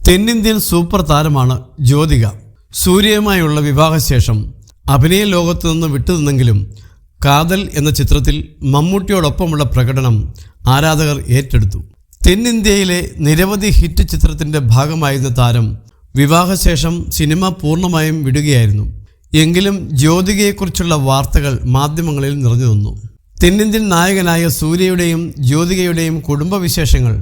തെന്നിന്ത്യൻ സൂപ്പർ താരമാണ് ജ്യോതിക. സൂര്യയുമായുള്ള വിവാഹശേഷം അഭിനയ ലോകത്തു നിന്ന് വിട്ടുനിന്നെങ്കിലും കാതൽ എന്ന ചിത്രത്തിൽ മമ്മൂട്ടിയോടൊപ്പമുള്ള പ്രകടനം ആരാധകർ ഏറ്റെടുത്തു. തെന്നിന്ത്യയിലെ നിരവധി ഹിറ്റ് ചിത്രത്തിൻ്റെ ഭാഗമായിരുന്ന താരം വിവാഹശേഷം സിനിമ പൂർണ്ണമായും വിടുകയായിരുന്നു. എങ്കിലും ജ്യോതികയെക്കുറിച്ചുള്ള വാർത്തകൾ മാധ്യമങ്ങളിൽ നിറഞ്ഞു നിന്നു. തെന്നിന്ത്യൻ നായകനായ സൂര്യയുടെയും ജ്യോതികയുടെയും കുടുംബവിശേഷങ്ങൾ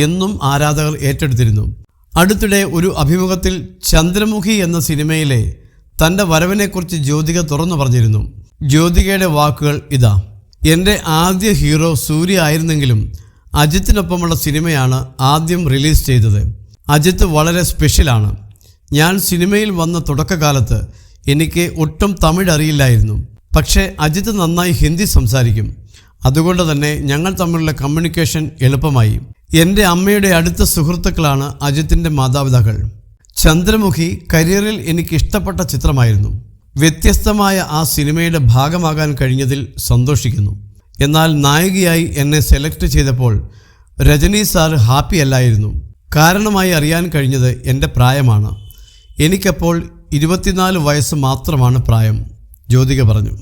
എന്നും ആരാധകർ ഏറ്റെടുത്തിരുന്നു. അടുത്തിടെ ഒരു അഭിമുഖത്തിൽ ചന്ദ്രമുഖി എന്ന സിനിമയിലെ തൻ്റെ വരവിനെക്കുറിച്ച് ജ്യോതിക തുറന്നു പറഞ്ഞിരുന്നു. ജ്യോതികയുടെ വാക്കുകൾ ഇതാ: എൻ്റെ ആദ്യ ഹീറോ സൂര്യ ആയിരുന്നെങ്കിലും അജിത്തിനൊപ്പമുള്ള സിനിമയാണ് ആദ്യം റിലീസ് ചെയ്തത്. അജിത്ത് വളരെ സ്പെഷ്യലാണ്. ഞാൻ സിനിമയിൽ വന്ന തുടക്കകാലത്ത് എനിക്ക് ഒട്ടും തമിഴ് അറിയില്ലായിരുന്നു. പക്ഷേ അജിത്ത് നന്നായി ഹിന്ദി സംസാരിക്കും. അതുകൊണ്ട് തന്നെ ഞങ്ങൾ തമ്മിലുള്ള കമ്മ്യൂണിക്കേഷൻ എളുപ്പമായി. എൻ്റെ അമ്മയുടെ അടുത്ത സുഹൃത്തുക്കളാണ് അജിത്തിൻ്റെ മാതാപിതാക്കൾ. ചന്ദ്രമുഖി കരിയറിൽ എനിക്കിഷ്ടപ്പെട്ട ചിത്രമായിരുന്നു. വ്യത്യസ്തമായ ആ സിനിമയുടെ ഭാഗമാകാൻ കഴിഞ്ഞതിൽ സന്തോഷിക്കുന്നു. എന്നാൽ നായികയായി എന്നെ സെലക്ട് ചെയ്തപ്പോൾ രജനി സാർ ഹാപ്പി അല്ലായിരുന്നു. കാരണമായി അറിയാൻ കഴിഞ്ഞത് എൻ്റെ പ്രായമാണ്. എനിക്കപ്പോൾ 24 വയസ്സ് മാത്രമാണ് പ്രായം, ജ്യോതിക പറഞ്ഞു.